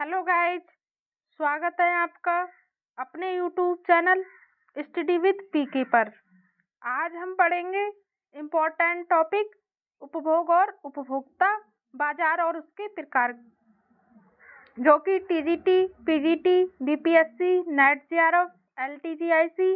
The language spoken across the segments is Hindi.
हेलो गाइज, स्वागत है आपका अपने यूट्यूब चैनल स्टडी विद पीके पर। आज हम पढ़ेंगे इम्पोर्टेंट टॉपिक उपभोग और उपभोक्ता बाजार और उसके प्रकार, जो कि TGT, PGT, BPSC, NET JRF, LT GIC,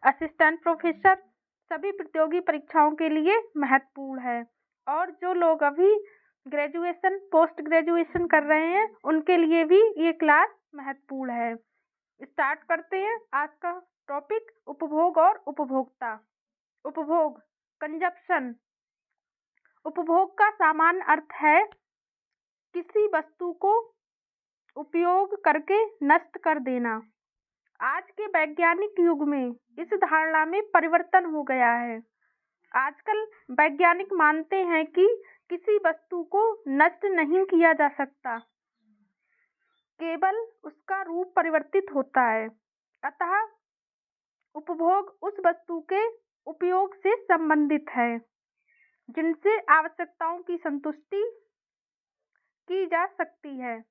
assistant professor सभी प्रतियोगी परीक्षाओं के लिए महत्वपूर्ण है। और जो लोग अभी ग्रेजुएशन, पोस्ट ग्रेजुएशन कर रहे हैं उनके लिए भी ये क्लास महत्वपूर्ण है। स्टार्ट करते हैं आज का टॉपिक उपभोग और उपभोक्ता। उपभोग, कंजप्शन। उपभोग का सामान्य अर्थ है किसी वस्तु को उपयोग करके नष्ट कर देना। आज के वैज्ञानिक युग में इस धारणा में परिवर्तन हो गया है। आजकल वैज्ञानिक मानते हैं कि किसी वस्तु को नष्ट नहीं किया जा सकता, केवल उसका रूप परिवर्तित होता है। अतः उपभोग उस वस्तु के उपयोग से संबंधित है जिनसे आवश्यकताओं की संतुष्टि की जा सकती है।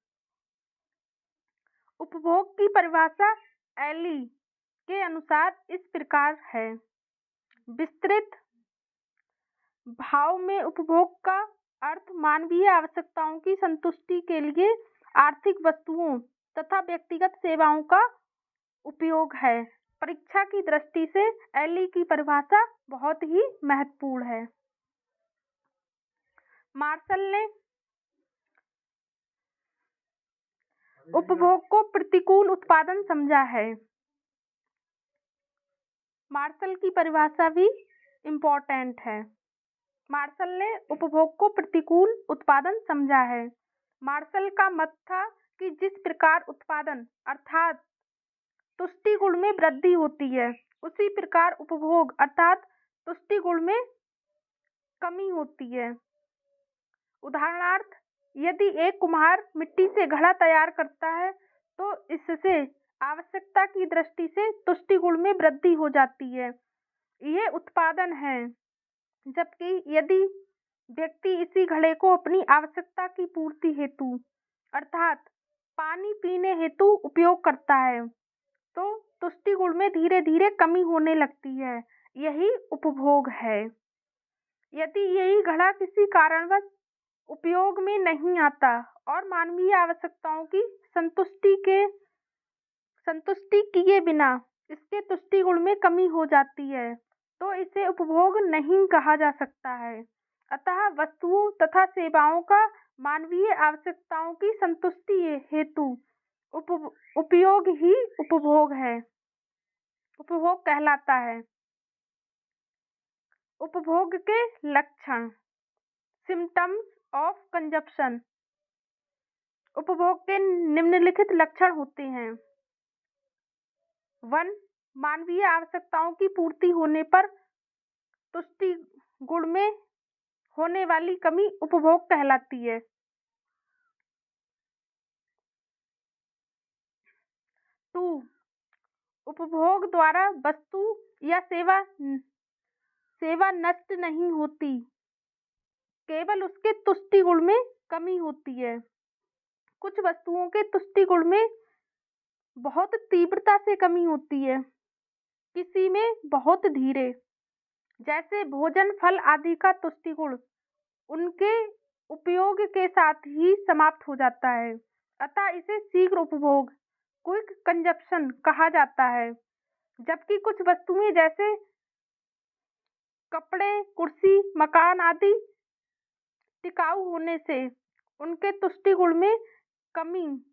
उपभोग की परिभाषा एली के अनुसार इस प्रकार है। विस्तृत भाव में उपभोग का अर्थ मानवीय आवश्यकताओं की संतुष्टि के लिए आर्थिक वस्तुओं तथा व्यक्तिगत सेवाओं का उपयोग है। परीक्षा की दृष्टि से एली की परिभाषा बहुत ही महत्वपूर्ण है। मार्शल ने उपभोग को प्रतिकूल उत्पादन समझा है। मार्शल की परिभाषा भी इम्पोर्टेंट है। मार्शल ने उपभोग को प्रतिकूल उत्पादन समझा है। मार्शल का मत था कि जिस प्रकार उत्पादन अर्थात तुष्टि गुण में वृद्धि होती है, उसी प्रकार उपभोग अर्थात तुष्टि गुण में कमी होती है। उदाहरणार्थ, यदि एक कुम्हार मिट्टी से घड़ा तैयार करता है तो इससे आवश्यकता की दृष्टि से तुष्टि गुण में वृद्धि हो जाती है, यह उत्पादन है। जबकि यदि व्यक्ति इसी घड़े को अपनी आवश्यकता की पूर्ति हेतु अर्थात पानी पीने हेतु उपयोग करता है तो तुष्टि गुण में धीरे धीरे कमी होने लगती है, यही उपभोग है। यदि यही घड़ा किसी कारणवश उपयोग में नहीं आता और मानवीय आवश्यकताओं की संतुष्टि किए बिना इसके तुष्टि गुण में कमी हो जाती है तो इसे उपभोग नहीं कहा जा सकता है। अतः वस्तुओं तथा सेवाओं का मानवीय आवश्यकताओं की संतुष्टि हेतु उपयोग ही उपभोग है, उपभोग कहलाता है। उपभोग के लक्षण, सिम्टम्स ऑफ कंजप्शन। उपभोग के निम्नलिखित लक्षण होते हैं। 1. मानवीय आवश्यकताओं की पूर्ति होने पर तुष्टि गुण में होने वाली कमी उपभोग कहलाती है। 2. उपभोग द्वारा वस्तु या सेवा नष्ट नहीं होती, केवल उसके तुष्टि गुण में कमी होती है। कुछ वस्तुओं के तुष्टि गुण में बहुत तीव्रता से कमी होती है, किसी में बहुत धीरे। जैसे भोजन, फल आदि का तुष्टि गुण उनके उपयोग के साथ ही समाप्त हो जाता है, अतः इसे शीघ्र उपभोग, क्विक कंजप्शन कहा जाता है। जबकि कुछ वस्तुएं जैसे कपड़े, कुर्सी, मकान आदि टिकाऊ होने से उनके तुष्टि गुण में कमी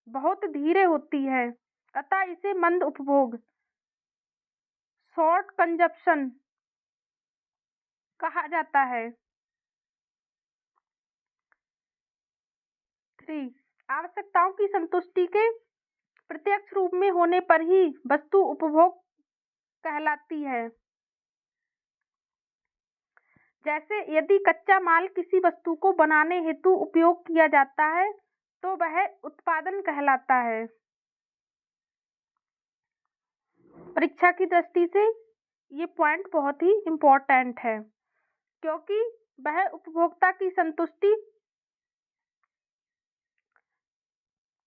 बहुत धीरे होती है, अतः इसे मंद उपभोग, शॉर्ट कंजप्शन कहा जाता है। 3. आवश्यकताओं की संतुष्टि के प्रत्यक्ष रूप में होने पर ही वस्तु उपभोग कहलाती है। जैसे यदि कच्चा माल किसी वस्तु को बनाने हेतु उपयोग किया जाता है तो वह उत्पादन कहलाता है। परीक्षा की दृष्टि से ये पॉइंट बहुत ही इम्पोर्टेंट है, क्योंकि वह उपभोक्ता की संतुष्टि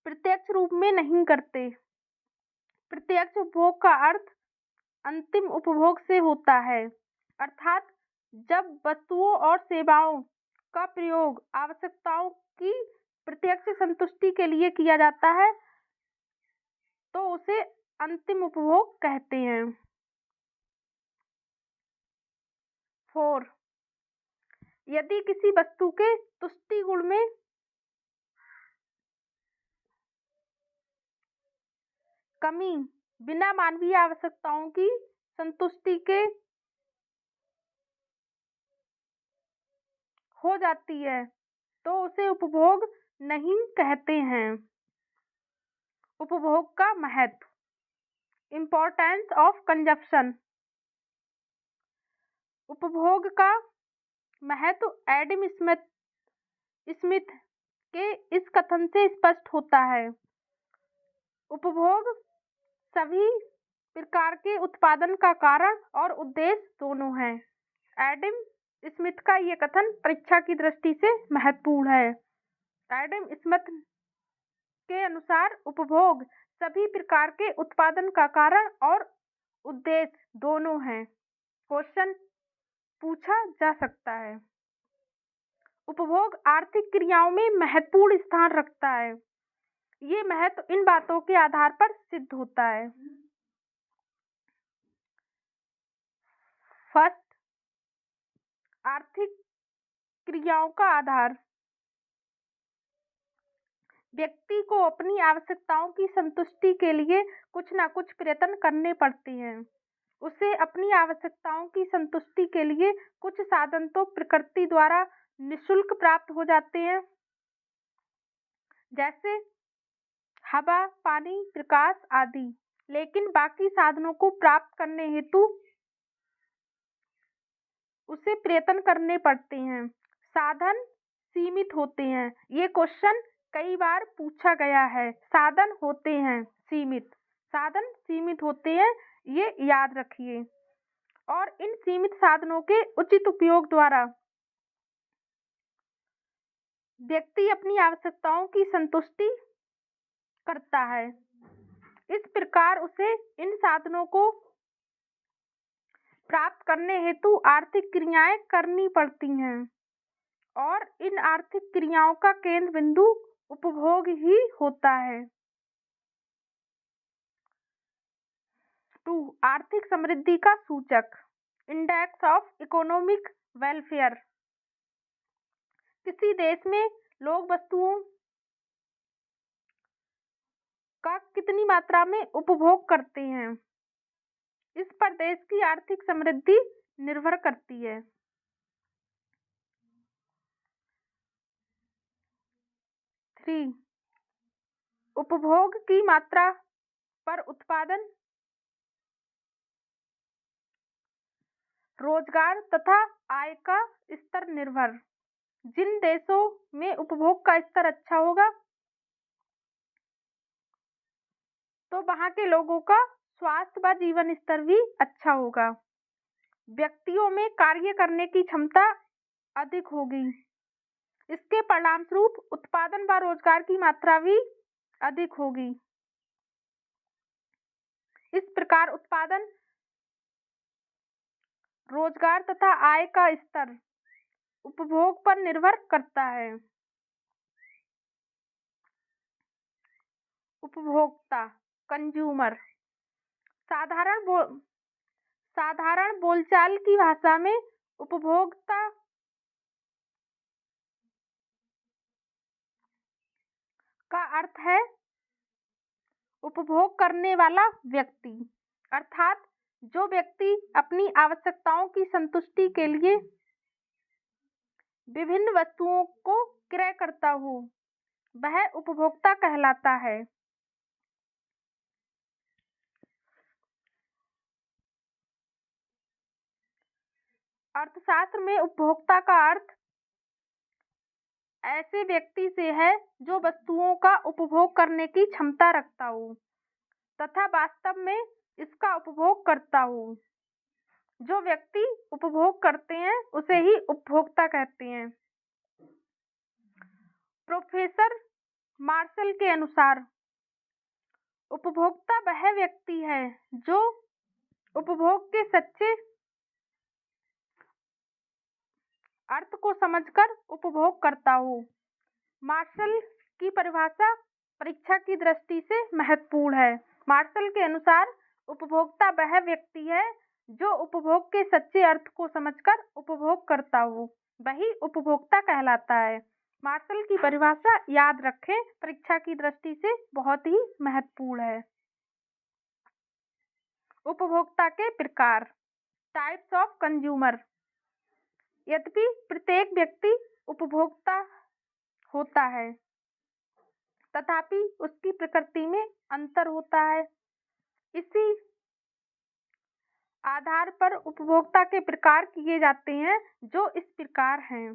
प्रत्यक्ष रूप में नहीं करते। प्रत्यक्ष उपभोग का अर्थ अंतिम उपभोग से होता है, अर्थात जब वस्तुओं और सेवाओं का प्रयोग आवश्यकताओं की प्रत्यक्ष संतुष्टि के लिए किया जाता है तो उसे अंतिम उपभोग कहते हैं। 4. यदि किसी वस्तु के तुष्टि गुण में कमी बिना मानवीय आवश्यकताओं की संतुष्टि के हो जाती है तो उसे उपभोग नहीं कहते हैं। उपभोग का महत्व, इम्पोर्टेंस ऑफ कंजप्शन। उपभोग का महत्व एडम स्मिथ के इस कथन से स्पष्ट होता है, उपभोग सभी प्रकार के उत्पादन का कारण और उद्देश्य दोनों है। एडम स्मिथ का यह कथन परीक्षा की दृष्टि से महत्वपूर्ण है। एडम स्मिथ के अनुसार उपभोग सभी प्रकार के उत्पादन का कारण और उद्देश्य दोनों हैं। क्वेश्चन पूछा जा सकता है, उपभोग आर्थिक क्रियाओं में महत्वपूर्ण स्थान रखता है। ये महत्व इन बातों के आधार पर सिद्ध होता है। फर्स्ट, आर्थिक क्रियाओं का आधार। व्यक्ति को अपनी आवश्यकताओं की संतुष्टि के लिए कुछ न कुछ प्रयत्न करने पड़ते हैं। उसे अपनी आवश्यकताओं की संतुष्टि के लिए कुछ साधन तो प्रकृति द्वारा निःशुल्क प्राप्त हो जाते हैं, जैसे हवा, पानी, प्रकाश आदि, लेकिन बाकी साधनों को प्राप्त करने हेतु उसे प्रयत्न करने पड़ते हैं। साधन सीमित होते हैं। ये क्वेश्चन कई बार पूछा गया है। साधन होते हैं सीमित, साधन सीमित होते हैं, ये याद रखिए। और इन सीमित साधनों के उचित उपयोग द्वारा व्यक्ति अपनी आवश्यकताओं की संतुष्टि करता है। इस प्रकार उसे इन साधनों को प्राप्त करने हेतु आर्थिक क्रियाएं करनी पड़ती हैं और इन आर्थिक क्रियाओं का केंद्र बिंदु उपभोग ही होता है। 2. आर्थिक समृद्धि का सूचक, इंडेक्स ऑफ इकोनॉमिक वेलफेयर। किसी देश में लोग वस्तुओं का कितनी मात्रा में उपभोग करते हैं, इस पर देश की आर्थिक समृद्धि निर्भर करती है। 3. उपभोग की मात्रा पर उत्पादन, रोजगार तथा आय का स्तर निर्भर। जिन देशों में उपभोग का स्तर अच्छा होगा तो वहां के लोगों का स्वास्थ्य व जीवन स्तर भी अच्छा होगा। व्यक्तियों में कार्य करने की क्षमता अधिक होगी। इसके परिणामस्वरूप उत्पादन व रोजगार की मात्रा भी अधिक होगी। इस प्रकार उत्पादन, रोजगार तथा आय का स्तर उपभोग पर निर्भर करता है। उपभोक्ता, कंज्यूमर। साधारण बोलचाल की भाषा में उपभोक्ता का अर्थ है उपभोग करने वाला व्यक्ति, अर्थात जो व्यक्ति अपनी आवश्यकताओं की संतुष्टि के लिए विभिन्न वस्तुओं को क्रय करता हो, वह उपभोक्ता कहलाता है। अर्थशास्त्र में उपभोक्ता का अर्थ ऐसे व्यक्ति से है जो वस्तुओं का उपभोग करने की क्षमता रखता हो तथा वास्तव में इसका उपभोग करता हो। जो व्यक्ति उपभोग करते हैं उसे ही उपभोक्ता कहते हैं। प्रोफेसर मार्शल के अनुसार उपभोक्ता वह व्यक्ति है जो उपभोग के सच्चे अर्थ को समझकर उपभोग करता हो। मार्शल की परिभाषा परीक्षा की दृष्टि से महत्वपूर्ण है। मार्शल के अनुसार उपभोक्ता वह व्यक्ति है जो उपभोग के सच्चे अर्थ को समझकर उपभोग करता हो, वही उपभोक्ता कहलाता है। मार्शल की परिभाषा याद रखें, परीक्षा की दृष्टि से बहुत ही महत्वपूर्ण है। उपभोक्ता के प्रकार, टाइप्स ऑफ कंज्यूमर। यद्यपि प्रत्येक व्यक्ति उपभोक्ता होता है, तथापि उसकी प्रकृति में अंतर होता है। इसी आधार पर उपभोक्ता के प्रकार किए जाते हैं, जो इस प्रकार हैं।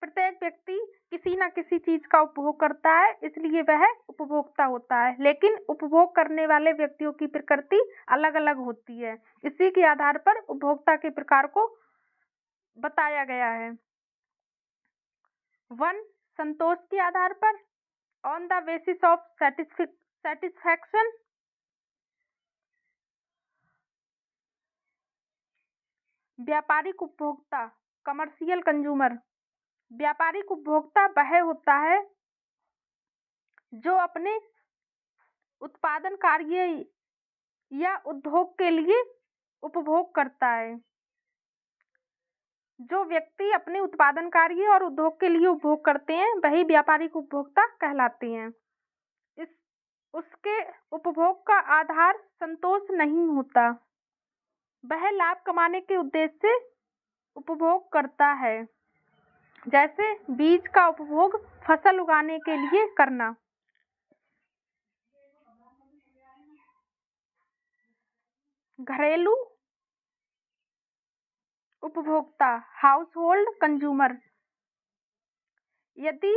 प्रत्येक व्यक्ति किसी न किसी चीज का उपभोग करता है, इसलिए वह उपभोक्ता होता है, लेकिन उपभोग करने वाले व्यक्तियों की प्रकृति अलग अलग होती है। इसी के आधार पर उपभोक्ता के प्रकार को बताया गया है। 1. संतोष के आधार पर, on the basis of satisfaction. व्यापारिक उपभोक्ता, कमर्शियल कंज्यूमर। व्यापारिक उपभोक्ता वह होता है जो अपने उत्पादन कार्य या उद्योग के लिए उपभोग करता है। जो व्यक्ति अपने उत्पादन कार्य और उद्योग के लिए उपभोग करते हैं, वही व्यापारिक उपभोक्ता कहलाते हैं। उसके उपभोग का आधार संतोष नहीं होता, वह लाभ कमाने के उद्देश्य से उपभोग करता है। जैसे बीज का उपभोग फसल उगाने के लिए करना। घरेलू उपभोक्ता, हाउस होल्ड कंज्यूमर। यदि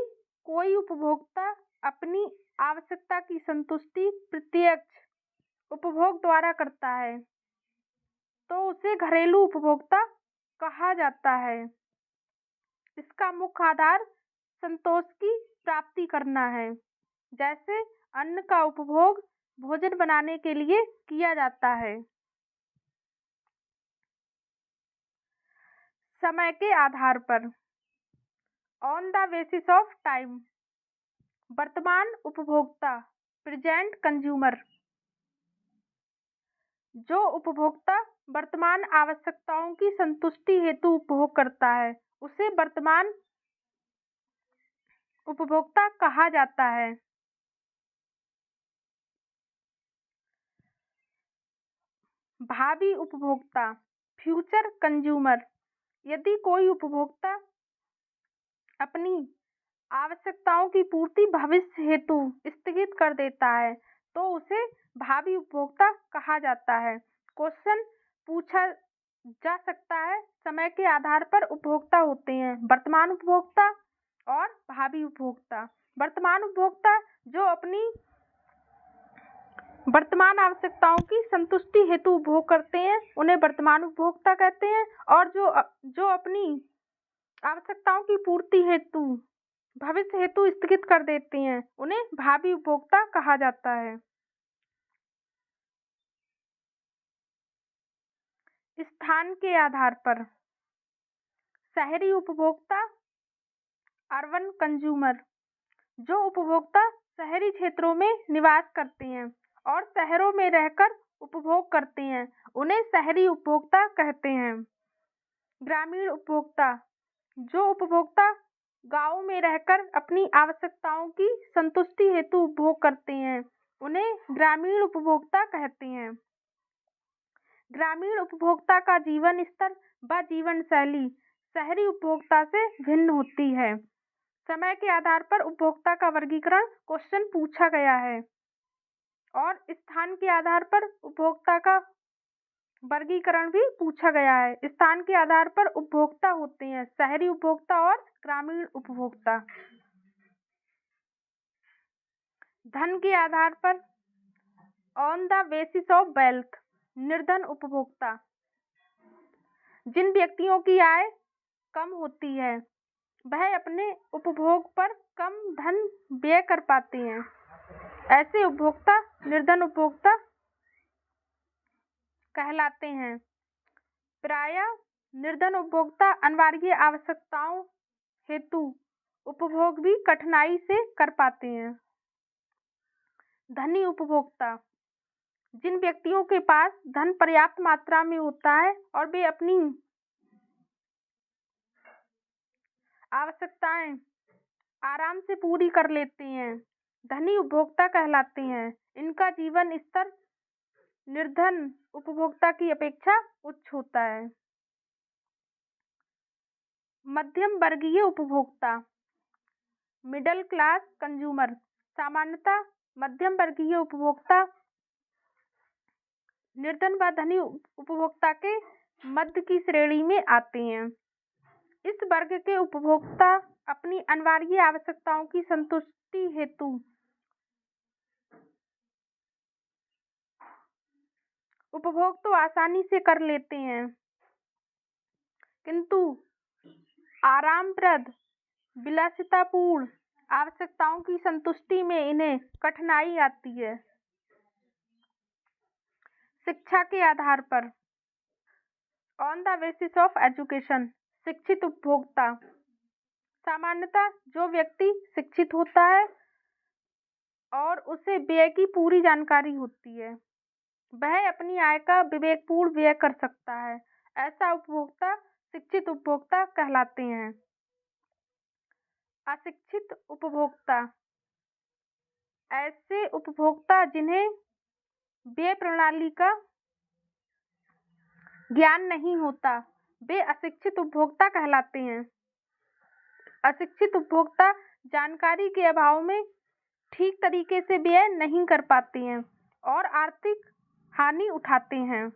कोई उपभोक्ता अपनी आवश्यकता की संतुष्टि प्रत्यक्ष उपभोग द्वारा करता है, तो उसे घरेलू उपभोक्ता कहा जाता है। इसका मुख्य आधार संतोष की प्राप्ति करना है। जैसे अन्न का उपभोग भोजन बनाने के लिए किया जाता है। समय के आधार पर, on the basis of time. वर्तमान उपभोक्ता, प्रेजेंट कंज्यूमर। जो उपभोक्ता वर्तमान आवश्यकताओं की संतुष्टि हेतु उपभोग करता है, उसे वर्तमान उपभोक्ता कहा जाता है। भावी उपभोक्ता, फ्यूचर कंज्यूमर। यदि कोई उपभोक्ता अपनी आवश्यकताओं की पूर्ति भविष्य हेतु स्थगित कर देता है, तो उसे भावी उपभोक्ता कहा जाता है। क्वेश्चन पूछा जा सकता है, समय के आधार पर उपभोक्ता होते हैं वर्तमान उपभोक्ता और भावी उपभोक्ता। वर्तमान उपभोक्ता जो अपनी वर्तमान आवश्यकताओं की संतुष्टि हेतु उपभोग करते हैं, उन्हें वर्तमान उपभोक्ता कहते हैं। और जो अपनी आवश्यकताओं की पूर्ति हेतु भविष्य हेतु स्थगित कर देते हैं, उन्हें भावी उपभोक्ता कहा जाता है। स्थान के आधार पर, शहरी उपभोक्ता, अर्बन कंज्यूमर। जो उपभोक्ता शहरी क्षेत्रों में निवास करते हैं और शहरों में रहकर उपभोग करते हैं, उन्हें शहरी उपभोक्ता कहते हैं। ग्रामीण उपभोक्ता, जो उपभोक्ता गांव में रहकर अपनी आवश्यकताओं की संतुष्टि हेतु उपभोग करते हैं, उन्हें ग्रामीण उपभोक्ता कहते हैं। ग्रामीण उपभोक्ता का जीवन स्तर व जीवन शैली शहरी उपभोक्ता से भिन्न होती है। समय के आधार पर उपभोक्ता का वर्गीकरण क्वेश्चन पूछा गया है और स्थान के आधार पर उपभोक्ता का वर्गीकरण भी पूछा गया है। स्थान के आधार पर उपभोक्ता होते हैं शहरी उपभोक्ता और ग्रामीण उपभोक्ता। धन के आधार पर, on the basis of wealth, निर्धन उपभोक्ता। जिन व्यक्तियों की आय कम होती है, वह अपने उपभोग पर कम धन व्यय कर पाते हैं। ऐसे उपभोक्ता निर्धन उपभोक्ता कहलाते हैं। प्रायः निर्धन उपभोक्ता अनिवार्य आवश्यकताओं हेतु उपभोग भी कठिनाई से कर पाते हैं। धनी उपभोक्ता जिन व्यक्तियों के पास धन पर्याप्त मात्रा में होता है और वे अपनी आवश्यकताएं आराम से पूरी कर लेते हैं, धनी उपभोक्ता कहलाते हैं। इनका जीवन स्तर निर्धन उपभोक्ता की अपेक्षा उच्च होता है। मध्यम वर्गीय उपभोक्ता मिडिल क्लास कंज्यूमर सामान्यतः मध्यम वर्गीय उपभोक्ता निर्धन व धनी उपभोक्ता के मध्य की श्रेणी में आते हैं। इस वर्ग के उपभोक्ता अपनी अनिवार्य आवश्यकताओं की संतुष्टि हेतु उपभोग तो आसानी से कर लेते हैं, किंतु आरामप्रद विलासितापूर्ण आवश्यकताओं की संतुष्टि में इन्हें कठिनाई आती है। शिक्षा के आधार पर on the basis of education शिक्षित उपभोक्ता सामान्यतः जो व्यक्ति शिक्षित होता है और उसे व्यय की पूरी जानकारी होती है, वह अपनी आय का विवेकपूर्ण व्यय कर सकता है। ऐसा उपभोक्ता शिक्षित उपभोक्ता कहलाते हैं। अशिक्षित उपभोक्ता ऐसे उपभोक्ता जिन्हें व्यय प्रणाली का ज्ञान नहीं होता, वे अशिक्षित उपभोक्ता कहलाते हैं। अशिक्षित उपभोक्ता जानकारी के अभाव में ठीक तरीके से व्यय नहीं कर पाते हैं और आर्थिक हानि उठाते हैं।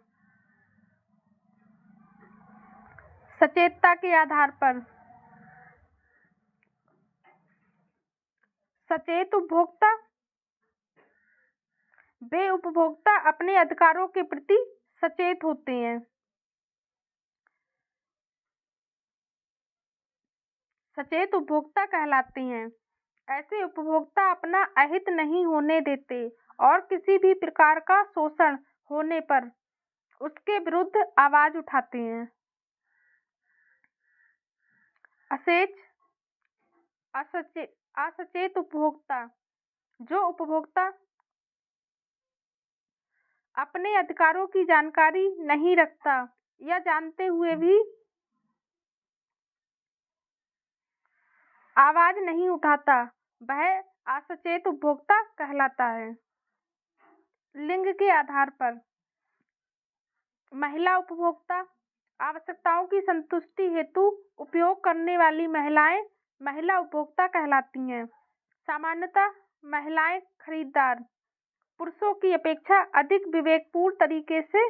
सचेतता के आधार पर सचेत उपभोक्ता वे उपभोक्ता अपने अधिकारों के प्रति सचेत होते हैं। सचेत उपभोक्ता कहलाते हैं। ऐसे उपभोक्ता अपना अहित नहीं होने देते और किसी भी प्रकार का शोषण होने पर उसके विरुद्ध आवाज उठाते हैं। असचेत उपभोक्ता जो उपभोक्ता अपने अधिकारों की जानकारी नहीं रखता या जानते हुए भी आवाज नहीं उठाता, वह असचेत उपभोक्ता कहलाता है। लिंग के आधार पर महिला उपभोक्ता आवश्यकताओं की संतुष्टि हेतु उपयोग करने वाली महिलाएं महिला उपभोक्ता कहलाती हैं। सामान्यतः महिलाएं खरीदार पुरुषों की अपेक्षा अधिक विवेकपूर्ण तरीके से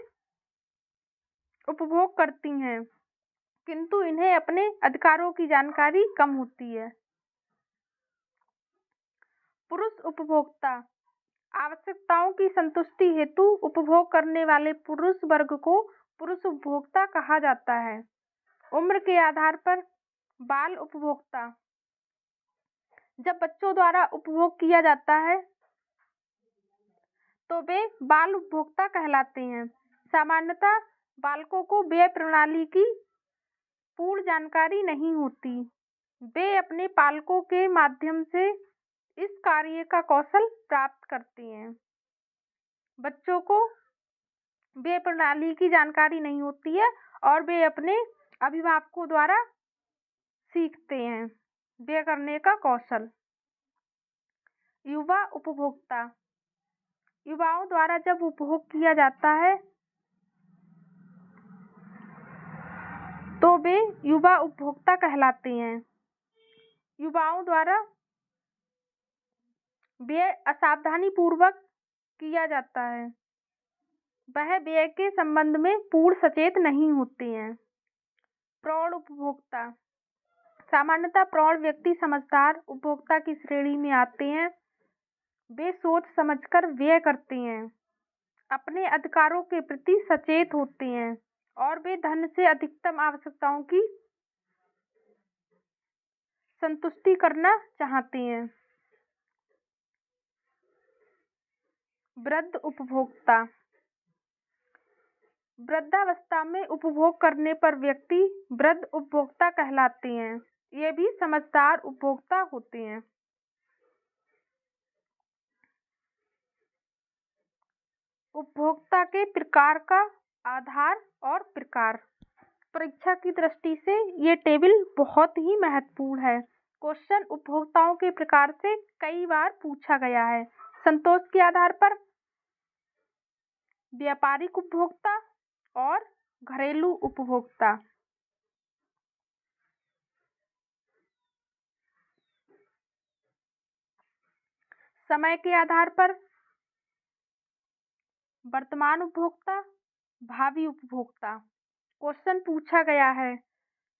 उपभोग करती हैं, किंतु इन्हें अपने अधिकारों की जानकारी कम होती है। पुरुष उपभोक्ता आवश्यकताओं की संतुष्टि हेतु उपभोग करने वाले पुरुष वर्ग को पुरुष उपभोक्ता कहा जाता है। उम्र के आधार पर बाल उपभोक्ता जब बच्चों द्वारा उपभोग किया जाता है तो वे बाल उपभोक्ता कहलाते हैं। सामान्यतः बालकों को व्यय प्रणाली की पूर्ण जानकारी नहीं होती, वे अपने पालकों के माध्यम से इस कार्य का कौशल प्राप्त करते हैं। बच्चों को व्यय प्रणाली की जानकारी नहीं होती है और वे अपने अभिभावकों द्वारा सीखते हैं व्यय करने का कौशल। युवा उपभोक्ता युवाओं द्वारा जब उपभोग किया जाता है तो वे युवा उपभोक्ता कहलाते हैं। युवाओं द्वारा व्यय असावधानी पूर्वक किया जाता है, वह व्यय के संबंध में पूर्ण सचेत नहीं होते हैं। प्रौढ़ उपभोक्ता सामान्यतः प्रौढ़ व्यक्ति समझदार उपभोक्ता की श्रेणी में आते हैं। वे सोच समझकर व्यय करते हैं, अपने अधिकारों के प्रति सचेत होते हैं और वे धन से अधिकतम आवश्यकताओं की संतुष्टि करना चाहते हैं। वृद्ध उपभोक्ता। वृद्धावस्था में उपभोग करने पर व्यक्ति वृद्ध उपभोक्ता कहलाते हैं। ये भी समझदार उपभोक्ता होते हैं। उपभोक्ता के प्रकार का आधार और प्रकार। परीक्षा की दृष्टि से ये टेबल बहुत ही महत्वपूर्ण है। क्वेश्चन उपभोक्ताओं के प्रकार से कई बार पूछा गया है। संतोष के आधार पर व्यापारिक उपभोक्ता और घरेलू उपभोक्ता। समय के आधार पर वर्तमान उपभोक्ता, भावी उपभोक्ता। क्वेश्चन पूछा गया है,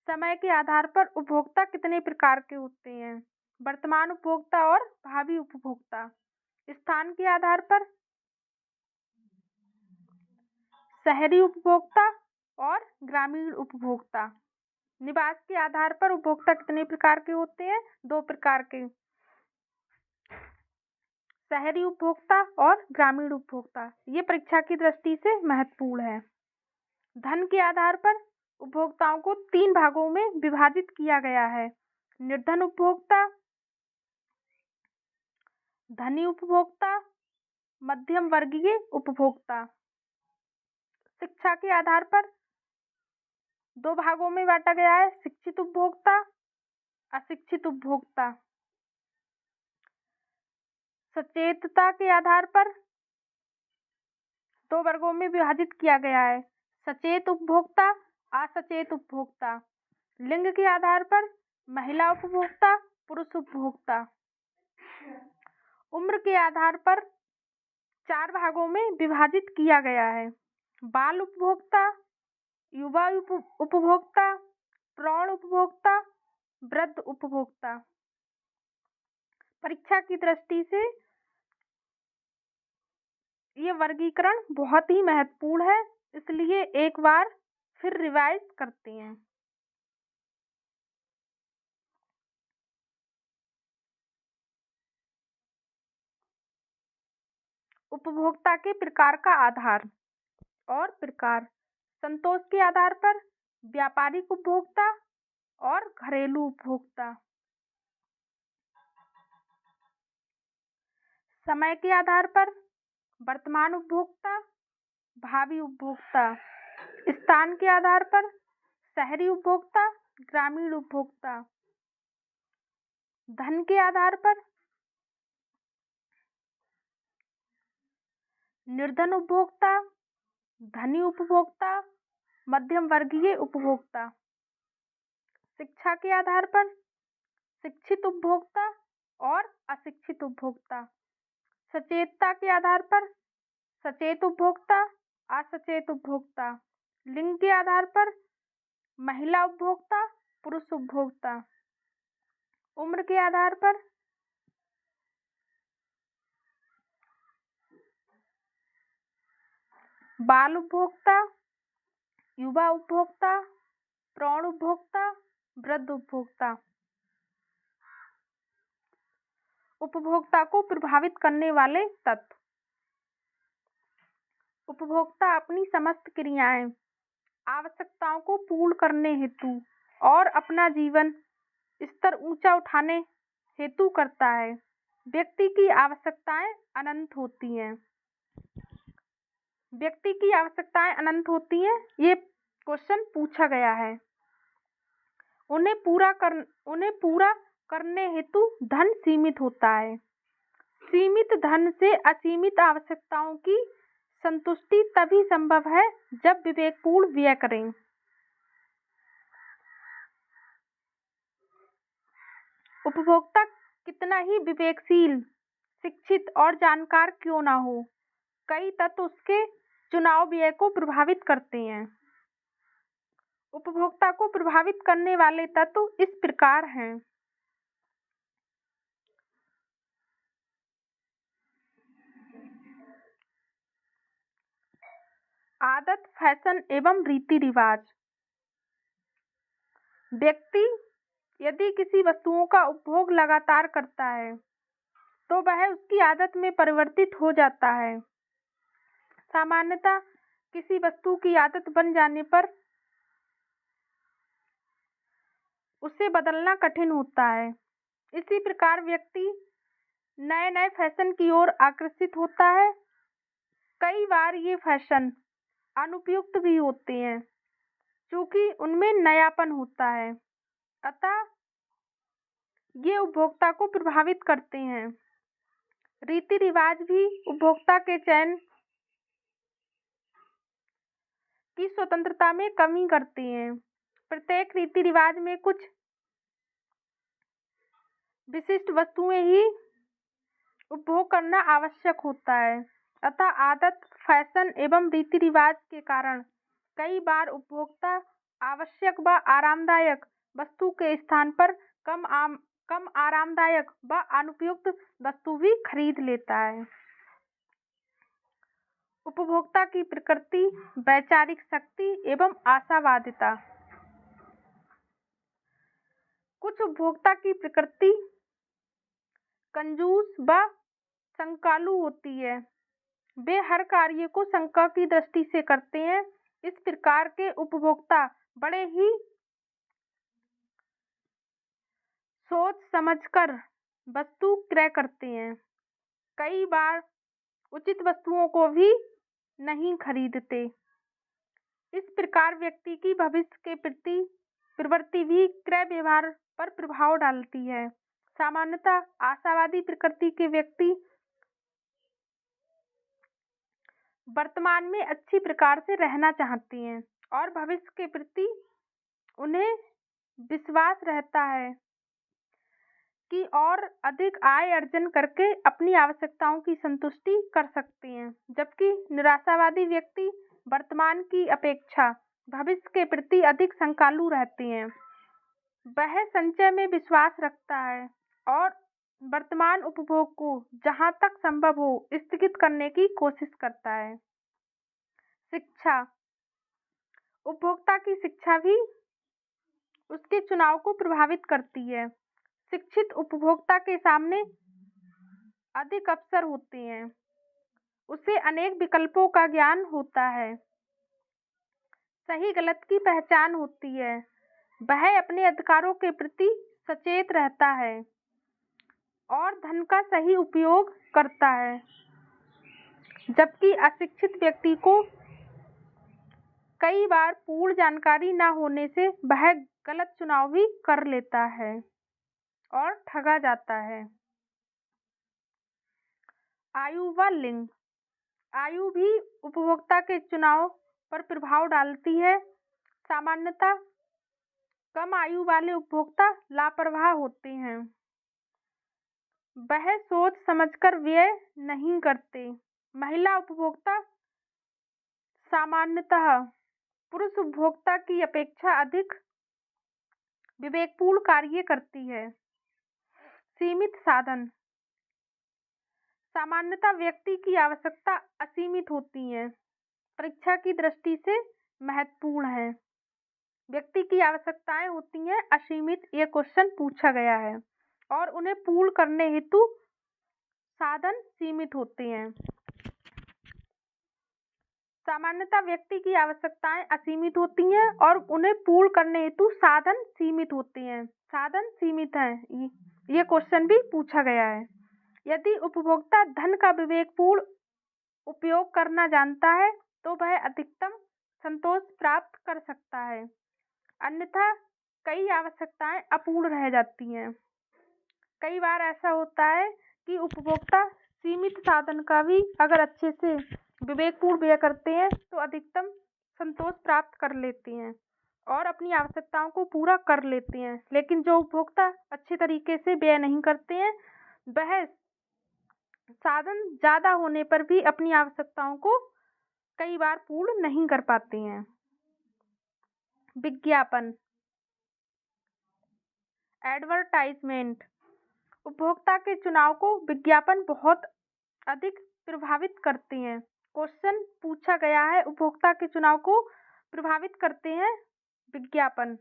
समय के आधार पर उपभोक्ता कितने प्रकार के होते हैं? वर्तमान उपभोक्ता और भावी उपभोक्ता। स्थान के आधार पर शहरी उपभोक्ता और ग्रामीण उपभोक्ता। निवास के आधार पर उपभोक्ता कितने प्रकार के होते हैं? 2 प्रकार के, शहरी उपभोक्ता और ग्रामीण उपभोक्ता। ये परीक्षा की दृष्टि से महत्वपूर्ण है। धन के आधार पर उपभोक्ताओं को 3 भागों में विभाजित किया गया है। निर्धन उपभोक्ता, धनी उपभोक्ता, मध्यम वर्गीय उपभोक्ता। शिक्षा के आधार पर 2 भागों में बांटा गया है, शिक्षित उपभोक्ता, अशिक्षित उपभोक्ता। सचेतता के आधार पर 2 वर्गों में विभाजित किया गया है, सचेत उपभोक्ता, असचेत उपभोक्ता। लिंग के आधार पर महिला उपभोक्ता, पुरुष उपभोक्ता। उम्र के आधार पर 4 भागों में विभाजित किया गया है, बाल उपभोक्ता, युवा उपभोक्ता, प्रौढ़ उपभोक्ता, वृद्ध उपभोक्ता। परीक्षा की दृष्टि से ये वर्गीकरण बहुत ही महत्वपूर्ण है, इसलिए एक बार फिर रिवाइज करते हैं। उपभोक्ता के प्रकार का आधार और प्रकार। संतोष के आधार पर व्यापारिक उपभोक्ता और घरेलू उपभोक्ता। समय के आधार पर वर्तमान उपभोक्ता, भावी उपभोक्ता। स्थान के आधार पर शहरी उपभोक्ता, ग्रामीण उपभोक्ता। धन के आधार पर निर्धन उपभोक्ता, धनी उपभोक्ता, मध्यम वर्गीय उपभोक्ता। शिक्षा के आधार पर शिक्षित उपभोक्ता और अशिक्षित उपभोक्ता। सचेतता के आधार पर सचेत उपभोक्ता, असचेत उपभोक्ता। लिंग के आधार पर महिला उपभोक्ता, पुरुष उपभोक्ता। उम्र के आधार पर बाल उपभोक्ता, युवा उपभोक्ता, प्रौढ़ उपभोक्ता, वृद्ध उपभोक्ता। उपभोक्ता को प्रभावित करने वाले तत्व। उपभोक्ता अपनी समस्त क्रियाएं, आवश्यकताओं को पूर्ण करने हेतु और अपना जीवन स्तर ऊंचा उठाने हेतु करता है। व्यक्ति की आवश्यकताएं अनंत होती हैं। व्यक्ति की आवश्यकताएं अनंत होती हैं, ये क्वेश्चन पूछा गया है। उन्हें पूरा करने हेतु धन सीमित होता है। सीमित धन से असीमित आवश्यकताओं की संतुष्टि तभी संभव है जब विवेकपूर्ण व्यय करें। उपभोक्ता कितना ही विवेकशील, शिक्षित और जानकार क्यों न हो, कई तत्व उसके चुनाव व्यय को प्रभावित करते हैं। उपभोक्ता को प्रभावित करने वाले तत्व इस प्रकार हैं। आदत, फैशन एवं रीति रिवाज। व्यक्ति यदि किसी वस्तुओं का उपभोग लगातार करता है तो वह उसकी आदत में परिवर्तित हो जाता है। सामान्यतः किसी वस्तु की आदत बन जाने पर उसे बदलना कठिन होता है। इसी प्रकार व्यक्ति नए नए फैशन की ओर आकर्षित होता है। कई बार ये फैशन अनुपयुक्त भी होते हैं क्योंकि उनमें नयापन होता है, अतः ये उपभोक्ता को प्रभावित करते हैं। रीति रिवाज भी उपभोक्ता के चयन की स्वतंत्रता में कमी करते हैं। प्रत्येक रीति रिवाज में कुछ विशिष्ट वस्तुएं ही उपभोग करना आवश्यक होता है, अतः आदत, फैशन एवं रीति रिवाज के कारण कई बार उपभोक्ता आवश्यक व आरामदायक वस्तु के स्थान पर कम आरामदायक व अनुपयुक्त वस्तु भी खरीद लेता है। उपभोक्ता की प्रकृति, वैचारिक शक्ति एवं आशावादिता। कुछ उपभोक्ता की प्रकृति कंजूस व संकालु होती है। वे हर कार्य को शंका की दृष्टि से करते हैं। इस प्रकार के उपभोक्ता बड़े ही सोच समझकर वस्तु क्रय करते हैं। कई बार उचित वस्तुओं को भी नहीं खरीदते। इस प्रकार व्यक्ति की भविष्य के प्रति प्रवृत्ति भी क्रय व्यवहार पर प्रभाव डालती है। सामान्यतः आशावादी प्रकृति के व्यक्ति वर्तमान में अच्छी प्रकार से रहना चाहते हैं और भविष्य के प्रति उन्हें विश्वास रहता है कि और अधिक आय अर्जन करके अपनी आवश्यकताओं की संतुष्टि कर सकते हैं, जबकि निराशावादी व्यक्ति वर्तमान की अपेक्षा भविष्य के प्रति अधिक शंकालु रहते हैं। वह संचय में विश्वास रखता है और वर्तमान उपभोग को जहां तक संभव हो स्थगित करने की कोशिश करता है। शिक्षा। उपभोक्ता की शिक्षा भी उसके चुनाव को प्रभावित करती है। शिक्षित उपभोक्ता के सामने अधिक अवसर होते हैं। उसे अनेक विकल्पों का ज्ञान होता है। सही गलत की पहचान होती है। वह अपने अधिकारों के प्रति सचेत रहता है और धन का सही उपयोग करता है, जबकि अशिक्षित व्यक्ति को कई बार पूर्ण जानकारी न होने से वह गलत चुनाव भी कर लेता है और ठगा जाता है। आयु व लिंग। आयु भी उपभोक्ता के चुनाव पर प्रभाव डालती है। सामान्यतः कम आयु वाले उपभोक्ता लापरवाह होते हैं। वह सोच समझकर व्यय नहीं करते। महिला उपभोक्ता सामान्यतः पुरुष उपभोक्ता की अपेक्षा अधिक विवेकपूर्ण कार्य करती है। सीमित साधन। सामान्यतः व्यक्ति की आवश्यकता असीमित होती है। परीक्षा की दृष्टि से महत्वपूर्ण है। व्यक्ति की आवश्यकताएं होती हैं असीमित, ये क्वेश्चन पूछा गया है, और उन्हें पूर्ण करने हेतु साधन सीमित होते हैं। सामान्यतः व्यक्ति की आवश्यकताएं असीमित होती हैं और उन्हें पूर्ण करने हेतु साधन सीमित होते हैं। साधन सीमित हैं, ये क्वेश्चन भी पूछा गया है। यदि उपभोक्ता धन का विवेकपूर्ण उपयोग करना जानता है तो वह अधिकतम संतोष प्राप्त कर सकता है, अन्यथा कई आवश्यकताएं अपूर्ण रह जाती हैं। कई बार ऐसा होता है कि उपभोक्ता सीमित साधन का भी अगर अच्छे से विवेकपूर्ण व्यय करते हैं तो अधिकतम संतोष प्राप्त कर लेते हैं और अपनी आवश्यकताओं को पूरा कर लेते हैं। लेकिन जो उपभोक्ता अच्छे तरीके से व्यय नहीं करते हैं, वह साधन ज़्यादा होने पर भी अपनी आवश्यकताओं को कई बार पूर्ण नहीं कर पाते हैं। विज्ञापन, एडवर्टाइजमेंट। उपभोक्ता के चुनाव को विज्ञापन बहुत अधिक प्रभावित करते हैं। क्वेश्चन पूछा गया है, उपभोक्ता के चुनाव को प्रभावित करते हैं विज्ञापन।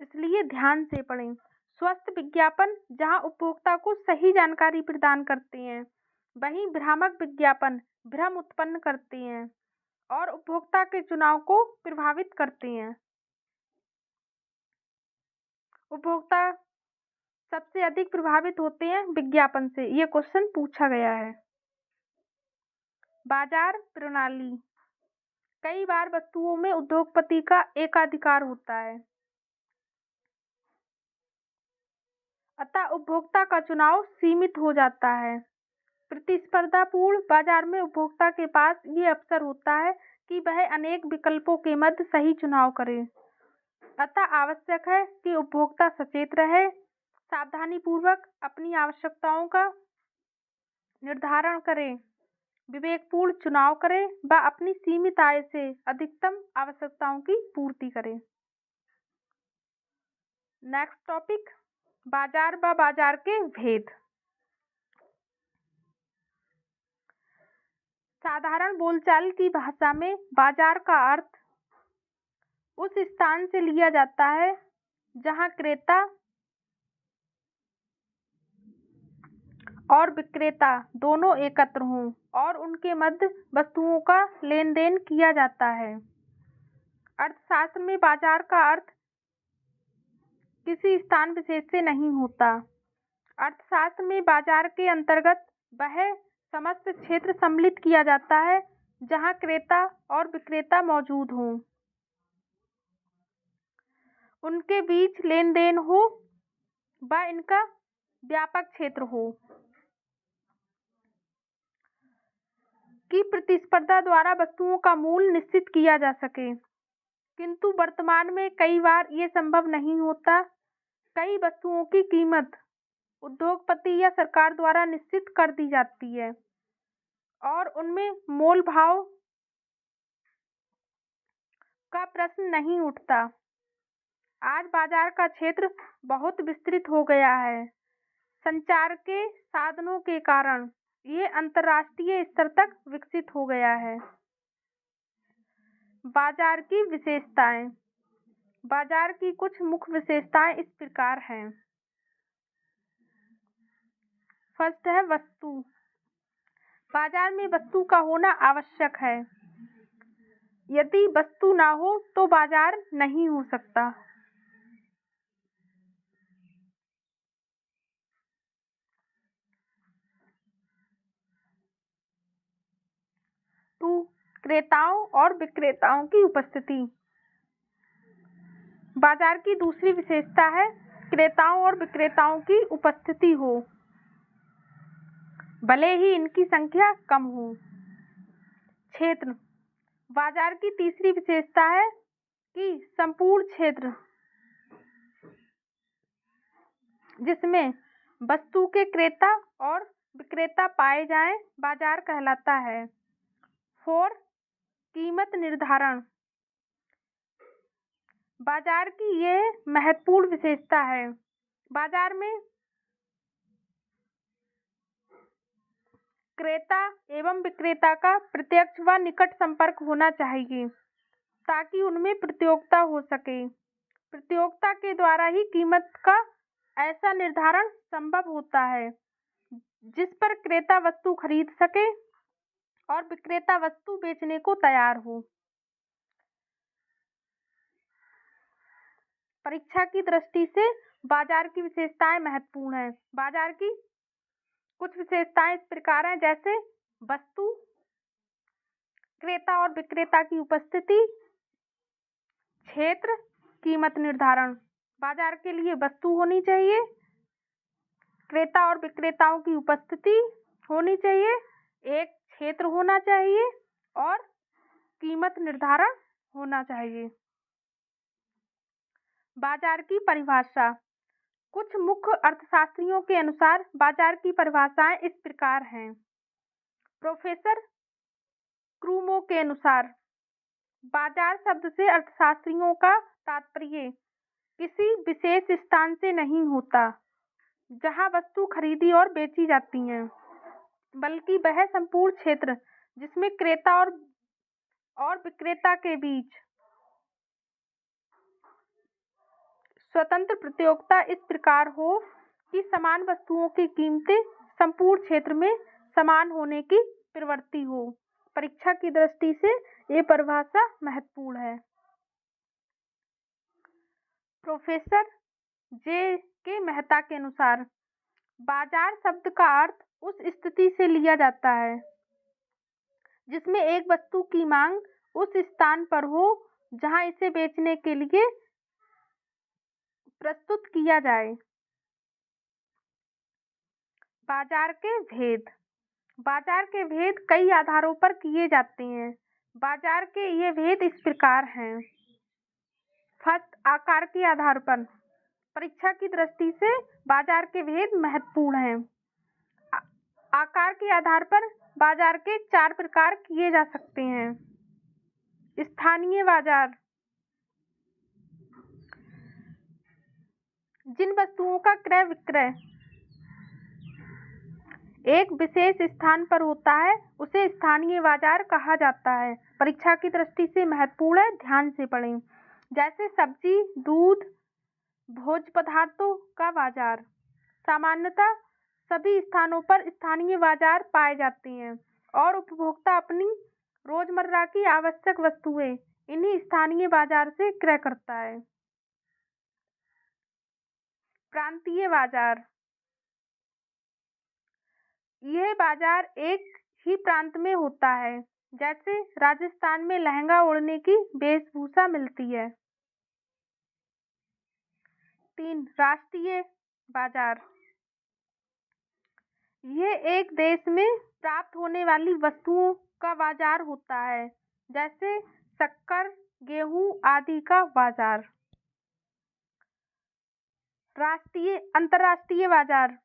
इसलिए ध्यान से पढ़ें। स्वस्थ विज्ञापन जहां उपभोक्ता को सही जानकारी प्रदान करते हैं, वहीं भ्रामक विज्ञापन भ्रम उत्पन्न करते हैं और उपभोक्ता के चुनाव को प्रभावित करते हैं। उपभोक्ता सबसे अधिक प्रभावित होते हैं विज्ञापन से, ये क्वेश्चन पूछा गया है। बाजार प्रणाली, कई बार वस्तुओं में उद्योगपति का एकाधिकार होता है, अतः उपभोक्ता का चुनाव सीमित हो जाता है। प्रतिस्पर्धापूर्ण बाजार में उपभोक्ता के पास ये अवसर होता है कि वह अनेक विकल्पों के मध्य सही चुनाव करे, अतः आवश्यक है कि उपभोक्ता सचेत रहे, सावधानीपूर्वक अपनी आवश्यकताओं का निर्धारण करे, विवेकपूर्ण चुनाव करे व अपनी सीमित आय से अधिकतम आवश्यकताओं की पूर्ति करे। नेक्स्ट टॉपिक, बाजार व बाजार के भेद। साधारण बोलचाल की भाषा में बाजार का अर्थ उस स्थान से लिया जाता है जहां क्रेता और विक्रेता दोनों एकत्र हों और उनके मध्य वस्तुओं का लेन देन किया जाता है। अर्थशास्त्र में बाजार का अर्थ किसी स्थान विशेष से नहीं होता। अर्थशास्त्र में बाजार के अंतर्गत वह समस्त क्षेत्र सम्मिलित किया जाता है जहां क्रेता और विक्रेता मौजूद हों, उनके बीच लेन देन हो व इनका व्यापक क्षेत्र हो, कि प्रतिस्पर्धा द्वारा वस्तुओं का मूल्य निश्चित किया जा सके, किंतु वर्तमान में कई बार ये संभव नहीं होता। कई वस्तुओं की कीमत उद्योगपति या सरकार द्वारा निश्चित कर दी जाती है और उनमें मोल भाव का प्रश्न नहीं उठता। आज बाजार का क्षेत्र बहुत विस्तृत हो गया है। संचार के साधनों के कारण ये अंतर्राष्ट्रीय स्तर तक विकसित हो गया है। बाजार की विशेषताएं। बाजार की कुछ मुख्य विशेषताएं इस प्रकार हैं। फर्स्ट है वस्तु। बाजार में वस्तु का होना आवश्यक है। यदि वस्तु ना हो तो बाजार नहीं हो सकता। टू, क्रेताओं और विक्रेताओं की उपस्थिति। बाजार की दूसरी विशेषता है क्रेताओं और विक्रेताओं की उपस्थिति हो, भले ही इनकी संख्या कम हो। क्षेत्र। बाजार की तीसरी विशेषता है कि संपूर्ण क्षेत्र जिसमें वस्तु के क्रेता और विक्रेता पाए जाएं, बाजार कहलाता है। 4, कीमत निर्धारण। बाजार की यह महत्वपूर्ण विशेषता है। बाजार में क्रेता एवं विक्रेता का प्रत्यक्ष व निकट संपर्क होना चाहिए ताकि उनमें प्रतियोगिता हो सके। प्रतियोगिता के द्वारा ही कीमत का ऐसा निर्धारण संभव होता है जिस पर क्रेता वस्तु खरीद सके और विक्रेता वस्तु बेचने को तैयार हो। परीक्षा की दृष्टि से बाजार की विशेषताएं महत्वपूर्ण हैं। बाजार की कुछ विशेषताएं इस प्रकार हैं, जैसे वस्तु, क्रेता और विक्रेता की उपस्थिति, क्षेत्र, कीमत निर्धारण। बाजार के लिए वस्तु होनी चाहिए, क्रेता और विक्रेताओं की उपस्थिति होनी चाहिए, एक क्षेत्र होना चाहिए और कीमत निर्धारण होना चाहिए। बाजार की परिभाषा। कुछ मुख्य अर्थशास्त्रियों के अनुसार बाजार की परिभाषाएं इस प्रकार हैं। प्रोफेसर क्रूमो के अनुसार बाजार शब्द से अर्थशास्त्रियों का तात्पर्य किसी विशेष स्थान से नहीं होता जहां वस्तु खरीदी और बेची जाती हैं, बल्कि वह संपूर्ण क्षेत्र जिसमें क्रेता और विक्रेता के बीच स्वतंत्र प्रतियोगिता इस प्रकार हो कि समान वस्तुओं की कीमतें संपूर्ण क्षेत्र में समान होने की प्रवृत्ति हो। परीक्षा की दृष्टि से ये परिभाषा महत्वपूर्ण है। प्रोफेसर जे के मेहता के अनुसार बाजार शब्द का अर्थ उस स्थिति से लिया जाता है जिसमें एक वस्तु की मांग उस स्थान पर हो जहां इसे बेचने के लिए प्रस्तुत किया जाए। बाजार के भेद कई आधारों पर किए जाते हैं। बाजार के ये भेद इस प्रकार हैं। फर्स्ट, आकार के आधार पर। परीक्षा की दृष्टि से बाजार के भेद महत्वपूर्ण हैं। आकार के आधार पर बाजार के 4 प्रकार किए जा सकते हैं। स्थानीय बाजार, जिन वस्तुओं का क्रय विक्रय एक विशेष स्थान पर होता है उसे स्थानीय बाजार कहा जाता है। परीक्षा की दृष्टि से महत्वपूर्ण है, ध्यान से पढ़ें। जैसे सब्जी, दूध, भोज्य पदार्थों का बाजार। सामान्यतः सभी स्थानों पर स्थानीय बाजार पाए जाते हैं और उपभोक्ता अपनी रोजमर्रा की आवश्यक वस्तुएं इन्हीं स्थानीय बाजार से क्रय करता है। प्रांतीय बाजार, यह बाजार एक ही प्रांत में होता है। जैसे राजस्थान में लहंगा ओढ़ने की वेशभूषा मिलती है। 3, राष्ट्रीय बाजार, यह एक देश में प्राप्त होने वाली वस्तुओं का बाजार होता है। जैसे शक्कर, गेहूं आदि का बाजार। अंतर्राष्ट्रीय बाजार,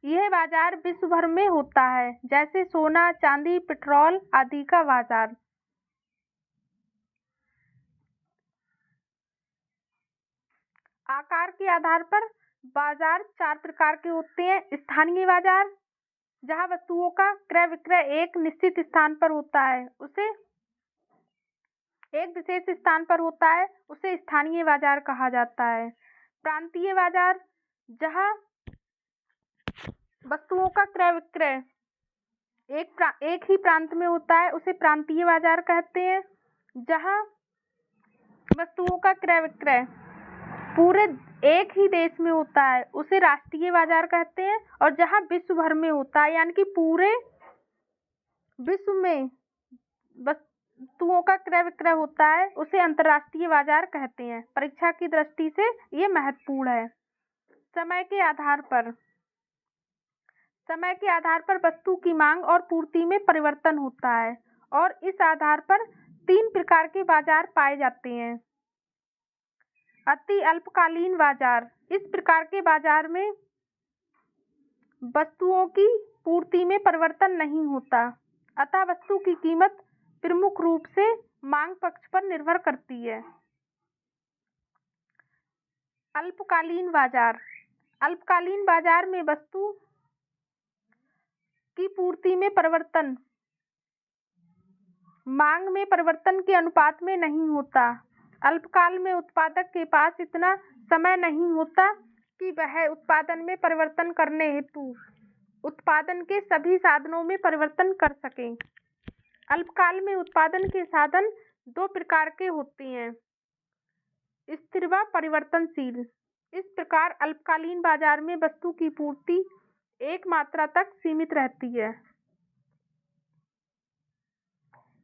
यह बाजार विश्व भर में होता है। जैसे सोना, चांदी, पेट्रोल आदि का बाजार। आकार के आधार पर बाजार 4 प्रकार के होते हैं। स्थानीय बाजार, जहां वस्तुओं का क्रय विक्रय एक निश्चित स्थान पर होता है, एक विशेष स्थान पर होता है, उसे स्थानीय बाजार कहा जाता है। प्रांतीय बाजार, जहां वस्तुओं का क्रय विक्रय एक ही प्रांत में होता है, उसे प्रांतीय बाजार कहते हैं। जहां वस्तुओं का क्रय विक्रय पूरे एक ही देश में होता है, उसे राष्ट्रीय बाजार कहते हैं। और जहां विश्व भर में होता है, यानी कि पूरे विश्व में वस्तुओं का क्रय विक्रय होता है, उसे अंतर्राष्ट्रीय बाजार कहते हैं। परीक्षा की दृष्टि से ये महत्वपूर्ण है। समय के आधार पर वस्तु की मांग और पूर्ति में परिवर्तन होता है और इस आधार पर 3 प्रकार के बाजार पाए जाते हैं। अति अल्पकालीन बाजार, इस प्रकार के बाजार में वस्तुओं की पूर्ति में परिवर्तन नहीं होता, अतः वस्तु की कीमत प्रमुख रूप से मांग पक्ष पर निर्भर करती है। अल्पकालीन बाजार में वस्तु की पूर्ति में परिवर्तन मांग में परिवर्तन के अनुपात में नहीं होता। अल्पकाल में उत्पादक के पास इतना समय नहीं होता कि वह उत्पादन में परिवर्तन करने हेतु उत्पादन के सभी साधनों में परिवर्तन कर सके। अल्पकाल में उत्पादन के साधन 2 प्रकार के होते हैं, स्थिर व परिवर्तनशील। इस प्रकार अल्पकालीन बाजार में वस्तु की पूर्ति एक मात्रा तक सीमित रहती है।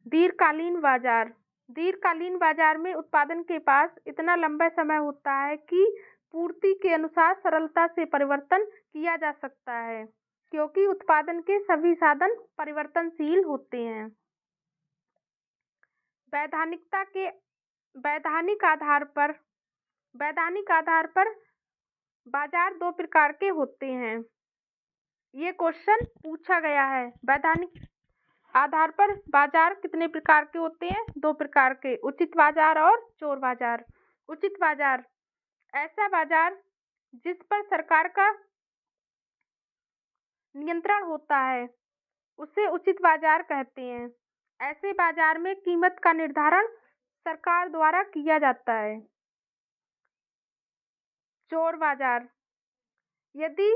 दीर्घकालीन बाजार में उत्पादन के पास इतना लंबा समय होता है कि पूर्ति के अनुसार सरलता से परिवर्तन किया जा सकता है, क्योंकि उत्पादन के सभी साधन परिवर्तनशील होते हैं। वैधानिक आधार पर बाजार 2 प्रकार के होते हैं। ये क्वेश्चन पूछा गया है। वैधानिक आधार पर बाजार कितने प्रकार के होते हैं? 2 प्रकार के, उचित बाजार और चोर बाजार। उचित बाजार, ऐसा बाजार जिस पर सरकार का नियंत्रण होता है, उसे उचित बाजार कहते हैं। ऐसे बाजार में कीमत का निर्धारण सरकार द्वारा किया जाता है। चोर बाजार, यदि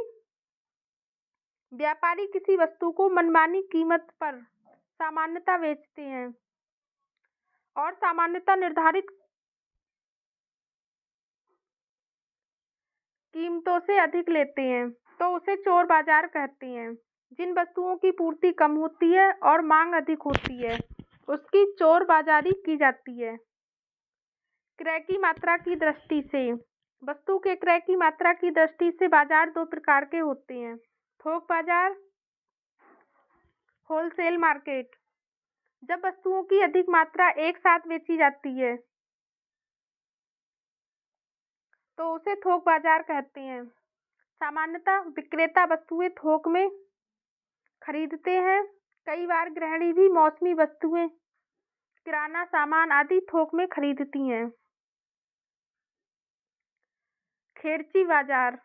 व्यापारी किसी वस्तु को मनमानी कीमत पर सामान्यतः बेचते हैं और सामान्यतः निर्धारित कीमतों से अधिक लेते हैं तो उसे चोर बाजार कहते हैं। जिन वस्तुओं की पूर्ति कम होती है और मांग अधिक होती है उसकी चोर बाजारी की जाती है। क्रय की मात्रा की दृष्टि से, वस्तु के क्रय की मात्रा की दृष्टि से बाजार दो प्रकार के होते हैं, थोक बाजार, होलसेल मार्केट। जब वस्तुओं की अधिक मात्रा एक साथ बेची जाती है तो उसे थोक बाजार कहते हैं। सामान्यतः विक्रेता वस्तुएं थोक में खरीदते हैं। कई बार गृहिणी भी मौसमी वस्तुएं, किराना सामान आदि थोक में खरीदती हैं। खेरची बाजार,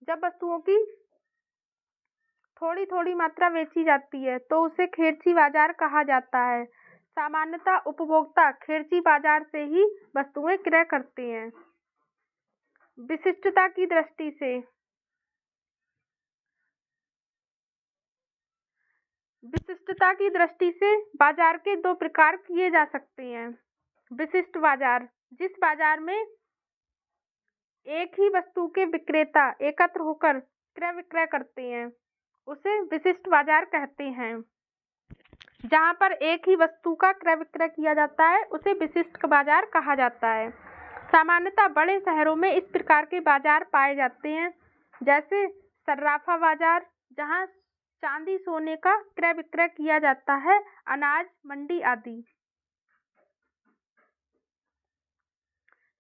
जब वस्तुओं की थोड़ी थोड़ी मात्रा बेची जाती है तो उसे खेरची बाजार कहा जाता है। सामान्यतः उपभोक्ता खेरची बाजार से ही वस्तुएं क्रय करते हैं। विशिष्टता की दृष्टि से, विशिष्टता की दृष्टि से बाजार के दो प्रकार किए जा सकते हैं। विशिष्ट बाजार, जिस बाजार में एक ही वस्तु के विक्रेता एकत्र होकर क्रय विक्रय करते हैं उसे विशिष्ट बाजार कहते हैं। जहां पर एक ही वस्तु का क्रय विक्रय किया जाता है उसे विशिष्ट बाजार कहा जाता है। सामान्यतः बड़े शहरों में इस प्रकार के बाजार पाए जाते हैं, जैसे सर्राफा बाजार जहां चांदी सोने का क्रय विक्रय किया जाता है, अनाज मंडी आदि।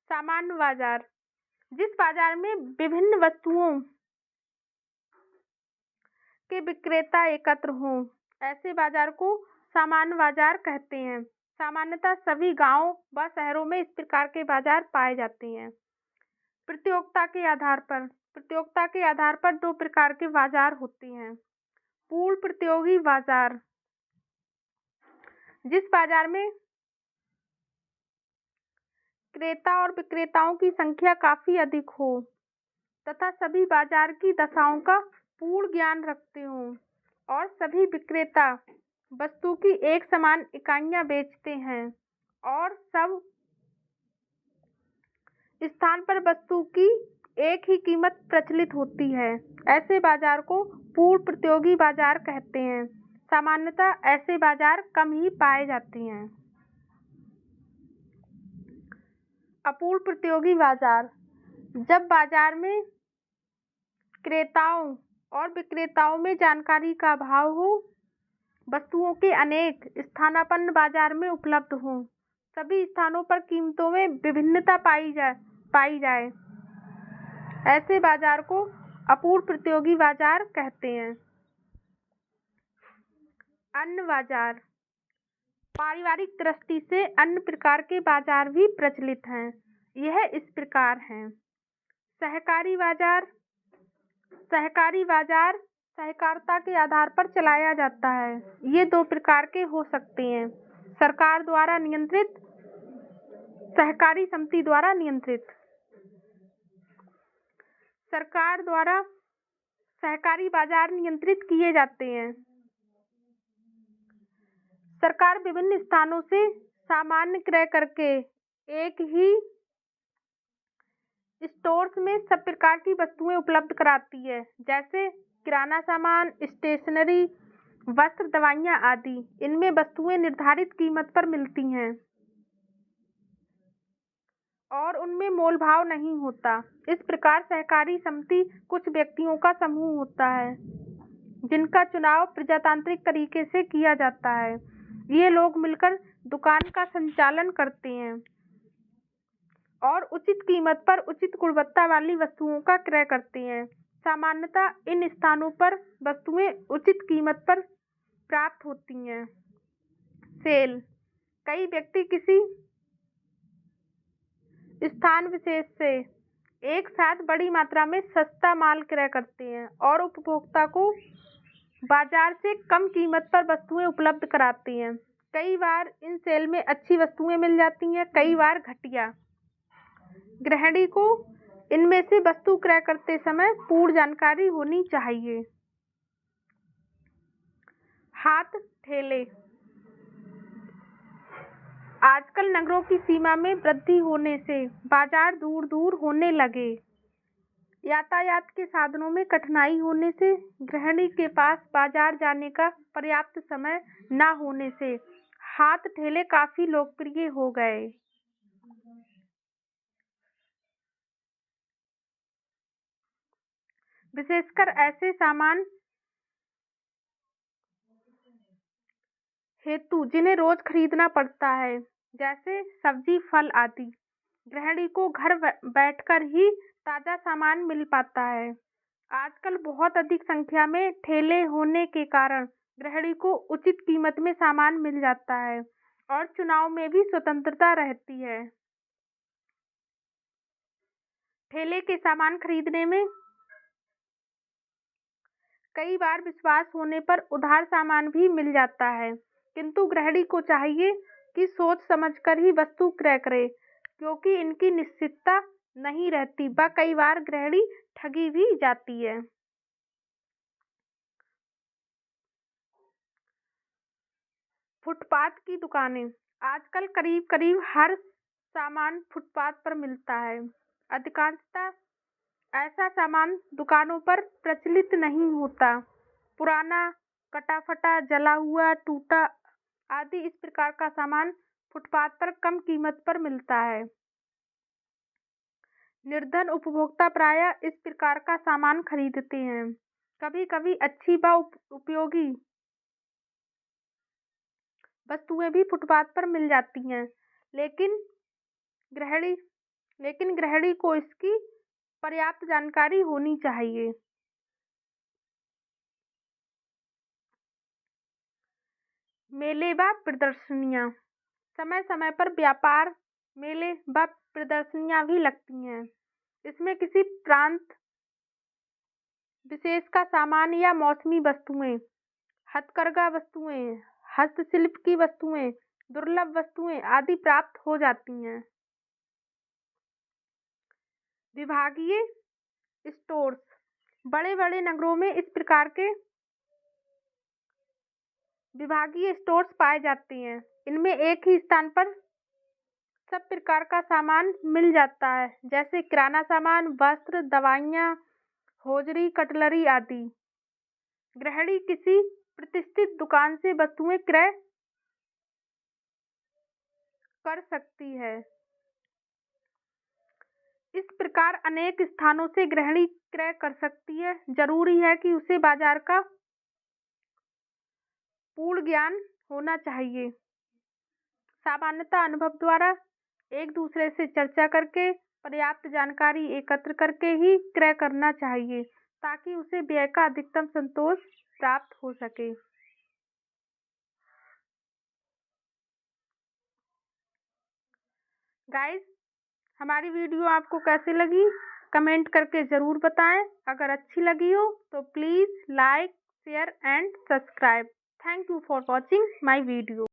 सामान्य बाजार, जिस बाजार में विभिन्न वस्तुओं के विक्रेता एकत्र हों, ऐसे बाजार को सामान्य बाजार कहते हैं। सामान्यतः सभी गांवों व शहरों में इस प्रकार के बाजार पाए जाते हैं। प्रतियोगिता के आधार पर, प्रतियोगिता के आधार पर दो प्रकार के बाजार होते हैं। पूर्ण प्रतियोगी बाजार, जिस बाजार में क्रेता और विक्रेताओं की संख्या काफी अधिक हो तथा सभी बाजार की दशाओं का पूर्ण ज्ञान रखते हों और सभी विक्रेता वस्तु की एक समान इकाइयां बेचते हैं और सब स्थान पर वस्तु की एक ही कीमत प्रचलित होती है, ऐसे बाजार को पूर्ण प्रतियोगी बाजार कहते हैं। सामान्यतः ऐसे बाजार कम ही पाए जाते हैं। अपूर्ण प्रतियोगी बाजार, जब बाजार में क्रेताओं और विक्रेताओं में जानकारी का अभाव हो, वस्तुओं के अनेक स्थानापन्न बाजार में उपलब्ध हों, सभी स्थानों पर कीमतों में विभिन्नता पाई जाए, ऐसे बाजार को अपूर्ण प्रतियोगी बाजार कहते हैं। अन्य बाजार, पारिवारिक दृष्टि से अन्य प्रकार के बाजार भी प्रचलित हैं। यह इस प्रकार हैं। सहकारी बाजार, सहकारी बाजार सहकारिता के आधार पर चलाया जाता है। ये दो प्रकार के हो सकते हैं, सरकार द्वारा नियंत्रित, सहकारी समिति द्वारा नियंत्रित। सरकार द्वारा सहकारी बाजार नियंत्रित किए जाते हैं। सरकार विभिन्न स्थानों से सामान क्रय करके एक ही स्टोर्स में सब प्रकार की वस्तुएं उपलब्ध कराती है, जैसे किराना सामान, स्टेशनरी, वस्त्र, दवाइयाँ आदि। इनमें वस्तुएं निर्धारित कीमत पर मिलती हैं और उनमें मोल भाव नहीं होता। इस प्रकार सहकारी समिति कुछ व्यक्तियों का समूह होता है जिनका चुनाव प्रजातांत्रिक तरीके से किया जाता है। ये लोग मिलकर दुकान का संचालन करते हैं और उचित कीमत पर उचित गुणवत्ता वाली वस्तुओं का क्रय करते हैं। सामान्यतः इन स्थानों पर वस्तुएं उचित कीमत पर प्राप्त होती हैं। सेल, कई व्यक्ति किसी स्थान विशेष से एक साथ बड़ी मात्रा में सस्ता माल क्रय करते हैं और उपभोक्ता को बाजार से कम कीमत पर वस्तुएं उपलब्ध कराते हैं। कई बार इन सेल में अच्छी वस्तुएं मिल जाती हैं, कई बार घटिया। गृहिणी को इनमें से वस्तु क्रय करते समय पूर्ण जानकारी होनी चाहिए। हाथ ठेले। आजकल नगरों की सीमा में वृद्धि होने से बाजार दूर दूर होने लगे। यातायात के साधनों में कठिनाई होने से गृहिणी के पास बाजार जाने का पर्याप्त समय न होने से हाथ ठेले काफी लोकप्रिय हो गए। विशेषकर ऐसे सामान हेतु जिन्हें रोज खरीदना पड़ता है, जैसे सब्जी, फल आदि। गृहिणी को घर बैठकर ही ताजा सामान मिल पाता है। आजकल बहुत अधिक संख्या में ठेले होने के कारण गृहिणी को उचित कीमत में सामान मिल जाता है और चुनाव में भी स्वतंत्रता रहती है। ठेले के सामान खरीदने में कई बार विश्वास होने पर उधार सामान भी मिल जाता है, किंतु गृहिणी को चाहिए कि सोच समझकर ही वस्तु क्रय करे, क्योंकि इनकी निश्चितता नहीं रहती व कई बार गृहिणी ठगी भी जाती है। फुटपाथ की दुकानें। आजकल करीब करीब हर सामान फुटपाथ पर मिलता है। अधिकांशतः ऐसा सामान दुकानों पर प्रचलित नहीं होता। पुराना, कटा फटा, जला हुआ, टूटा आदि इस प्रकार का सामान फुटपाथ पर कम कीमत पर मिलता है। निर्धन उपभोक्ता प्रायः इस प्रकार का सामान खरीदते हैं। कभी कभी अच्छी व उपयोगी वस्तुएं भी फुटपाथ पर मिल जाती हैं, लेकिन गृहिणी को इसकी पर्याप्त जानकारी होनी चाहिए। मेले व प्रदर्शनियां। समय समय पर व्यापार मेले व प्रदर्शनियां भी लगती हैं। इसमें किसी प्रांत विशेष का सामान या मौसमी वस्तुएं, हथकरघा वस्तुएं, हस्तशिल्प की वस्तुएं, दुर्लभ वस्तुएं आदि प्राप्त हो जाती हैं। विभागीय स्टोर्स। बड़े बड़े नगरों में इस प्रकार के विभागीय स्टोर्स पाए जाते हैं। इनमें एक ही स्थान पर सब प्रकार का सामान मिल जाता है, जैसे किराना सामान, वस्त्र, दवाइयाँ, हौजरी, कटलरी आदि। गृहिणी किसी प्रतिष्ठित दुकान से वस्तुएं क्रय कर सकती है। इस प्रकार अनेक स्थानों से गृहिणी क्रय कर सकती है। जरूरी है कि उसे बाजार का पूर्ण ज्ञान होना चाहिए। सामान्यतः अनुभव द्वारा एक दूसरे से चर्चा करके पर्याप्त जानकारी एकत्र करके ही क्रय करना चाहिए, ताकि उसे व्यय का अधिकतम संतोष प्राप्त हो सके। गाइस, हमारी वीडियो आपको कैसी लगी कमेंट करके ज़रूर बताएं। अगर अच्छी लगी हो तो please like, share and subscribe. Thank you for watching my video.